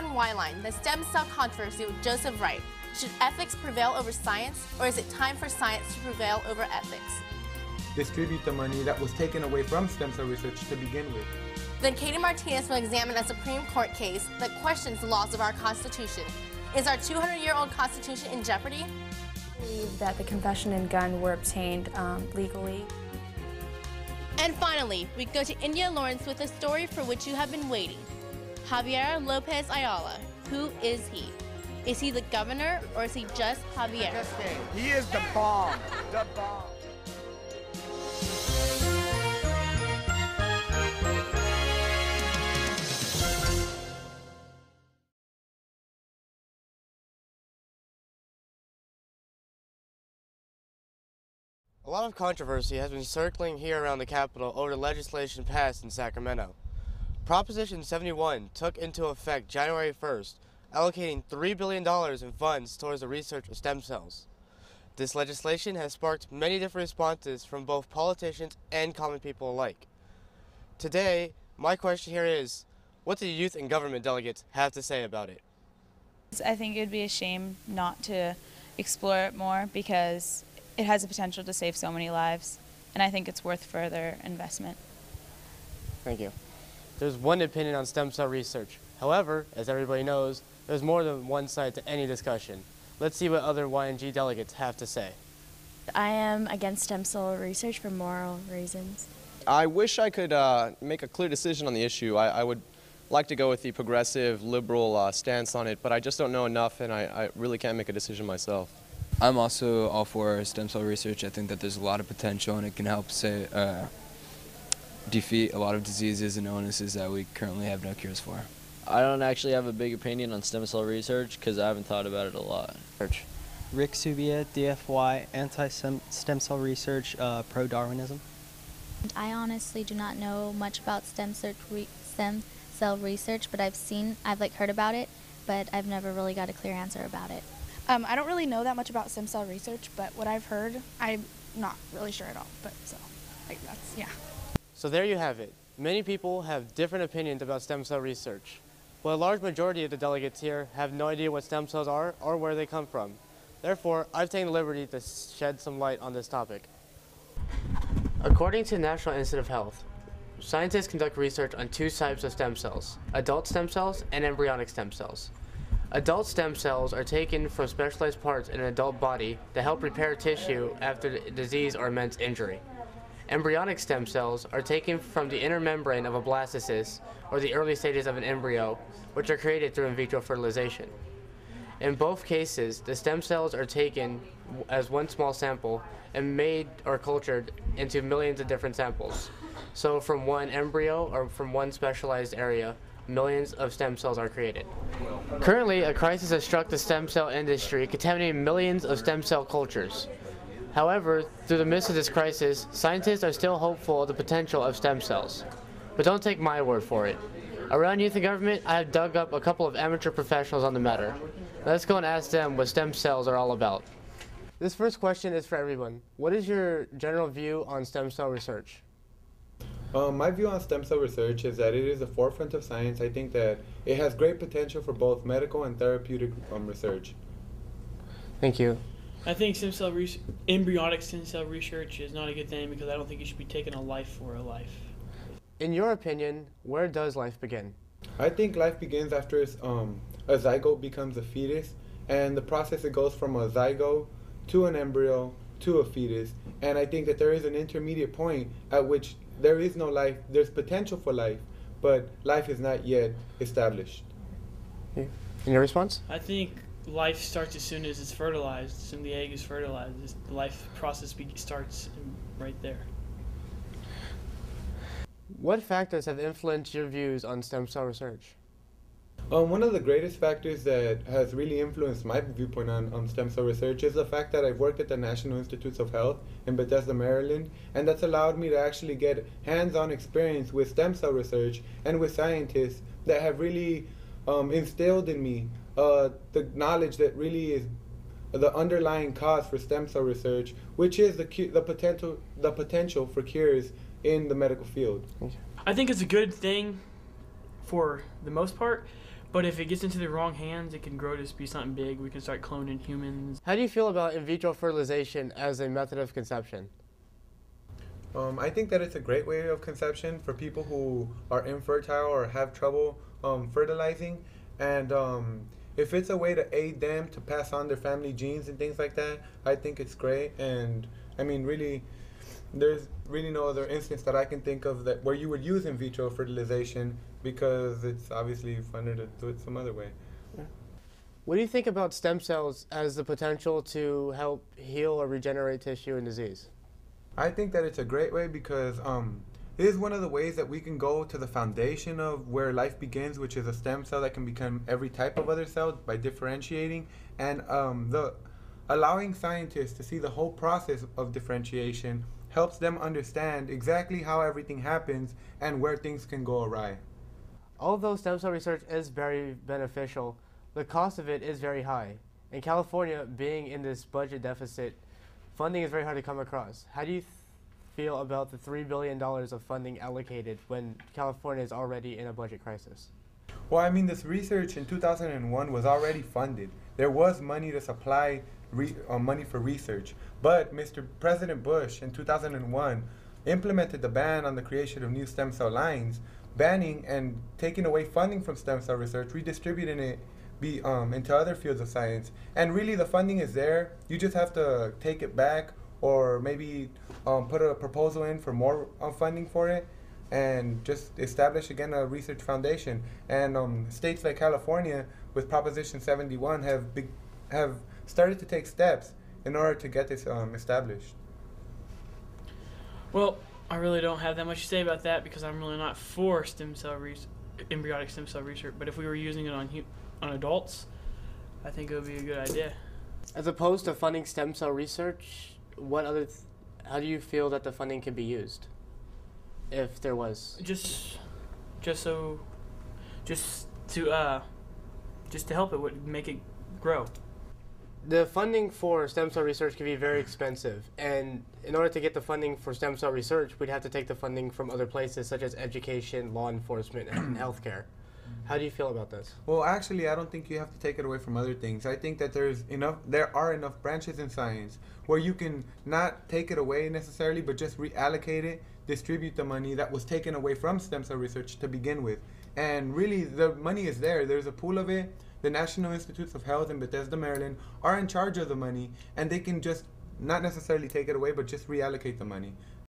on Y-Line, the stem cell controversy with Joseph Wright. Should ethics prevail over science, or is it time for science to prevail over ethics? Distribute the money that was taken away from stem cell research to begin with. Then Katie Martinez will examine a Supreme Court case that questions the laws of our Constitution. Is our 200-year-old Constitution in jeopardy? I believe that the confession and gun were obtained legally. And finally, we go to India Lawrence with a story for which you have been waiting. Javier Lopez Ayala. Who is he? Is he the governor, or is he just Javier? He is the bomb. The bomb. A lot of controversy has been circling here around the Capitol over the legislation passed in Sacramento. Proposition 71 took into effect January 1st, allocating $3 billion in funds towards the research of stem cells. This legislation has sparked many different responses from both politicians and common people alike. Today, my question here is, what do youth and government delegates have to say about it? I think it would be a shame not to explore it more because it has the potential to save so many lives, and I think it's worth further investment. Thank you. There's one opinion on stem cell research. However, as everybody knows, there's more than one side to any discussion. Let's see what other YNG delegates have to say. I am against stem cell research for moral reasons. I wish I could make a clear decision on the issue. I would like to go with the progressive, liberal stance on it, but I just don't know enough, and I really can't make a decision myself. I'm also all for stem cell research. I think that there's a lot of potential and it can help defeat a lot of diseases and illnesses that we currently have no cures for. I don't actually have a big opinion on stem cell research because I haven't thought about it a lot. Rick Subia, DFY, anti-stem cell research, pro-Darwinism. I honestly do not know much about stem cell research, but I've heard about it, but I've never really got a clear answer about it. I don't really know that much about stem cell research, but what I've heard, I'm not really sure at all. But yeah. So there you have it. Many people have different opinions about stem cell research. But a large majority of the delegates here have no idea what stem cells are or where they come from. Therefore, I've taken the liberty to shed some light on this topic. According to the National Institute of Health, scientists conduct research on two types of stem cells, adult stem cells and embryonic stem cells. Adult stem cells are taken from specialized parts in an adult body that help repair tissue after disease or immense injury. Embryonic stem cells are taken from the inner membrane of a blastocyst or the early stages of an embryo, which are created through in vitro fertilization. In both cases, the stem cells are taken as one small sample and made or cultured into millions of different samples. So from one embryo or from one specialized area, millions of stem cells are created. Currently, a crisis has struck the stem cell industry, contaminating millions of stem cell cultures. However, through the midst of this crisis, scientists are still hopeful of the potential of stem cells. But don't take my word for it. Around youth and government, I have dug up a couple of amateur professionals on the matter. Let's go and ask them what stem cells are all about. This first question is for everyone. What is your general view on stem cell research? My view on stem cell research is that it is the forefront of science. I think that it has great potential for both medical and therapeutic research. Thank you. I think embryonic stem cell research is not a good thing because I don't think you should be taking a life for a life. In your opinion, where does life begin? I think life begins after a zygote becomes a fetus, and the process it goes from a zygote to an embryo to a fetus. And I think that there is an intermediate point at which there is no life. There's potential for life, but life is not yet established. Okay. In your response? I think life starts as soon as it's fertilized. As soon as the egg is fertilized, the life process starts right there. What factors have influenced your views on stem cell research? One of the greatest factors that has really influenced my viewpoint on stem cell research is the fact that I've worked at the National Institutes of Health in Bethesda, Maryland, and that's allowed me to actually get hands-on experience with stem cell research and with scientists that have really instilled in me the knowledge that really is the underlying cause for stem cell research, which is the potential for cures in the medical field. I think it's a good thing for the most part, But if it gets into the wrong hands, it can grow to be something big. We can start cloning humans. How do you feel about in vitro fertilization as a method of conception? I think that it's a great way of conception for people who are infertile or have trouble fertilizing. And if it's a way to aid them to pass on their family genes and things like that, I think it's great. And I mean, really, there's really no other instance that I can think of that where you would use in vitro fertilization, because it's obviously funner to do it some other way. What do you think about stem cells as the potential to help heal or regenerate tissue and disease? I think that it's a great way because it is one of the ways that we can go to the foundation of where life begins, which is a stem cell that can become every type of other cell by differentiating, and the allowing scientists to see the whole process of differentiation helps them understand exactly how everything happens and where things can go awry. Although stem cell research is very beneficial, the cost of it is very high. In California, being in this budget deficit, funding is very hard to come across. How do you feel about the $3 billion of funding allocated when California is already in a budget crisis? Well, I mean, this research in 2001 was already funded. There was money to supply money for research, but Mr. President Bush in 2001 implemented the ban on the creation of new stem cell lines, banning and taking away funding from stem cell research, redistributing it into other fields of science. And really the funding is there. You just have to take it back, or maybe put a proposal in for more funding for it, and just establish again a research foundation. And states like California with Proposition 71 have started to take steps in order to get this established. Well, I really don't have that much to say about that because I'm really not for embryonic stem cell research. But if we were using it on adults, I think it would be a good idea. As opposed to funding stem cell research, how do you feel that the funding can be used, if there was? Just to help it, make it grow. The funding for stem cell research can be very expensive, and in order to get the funding for stem cell research, we'd have to take the funding from other places such as education, law enforcement, and healthcare. How do you feel about this? Well, actually, I don't think you have to take it away from other things. I think that there are enough branches in science where you can not take it away necessarily, but just reallocate it, distribute the money that was taken away from stem cell research to begin with. And really, the money is there. There's a pool of it. The National Institutes of Health in Bethesda, Maryland are in charge of the money, and they can just not necessarily take it away, but just reallocate the money.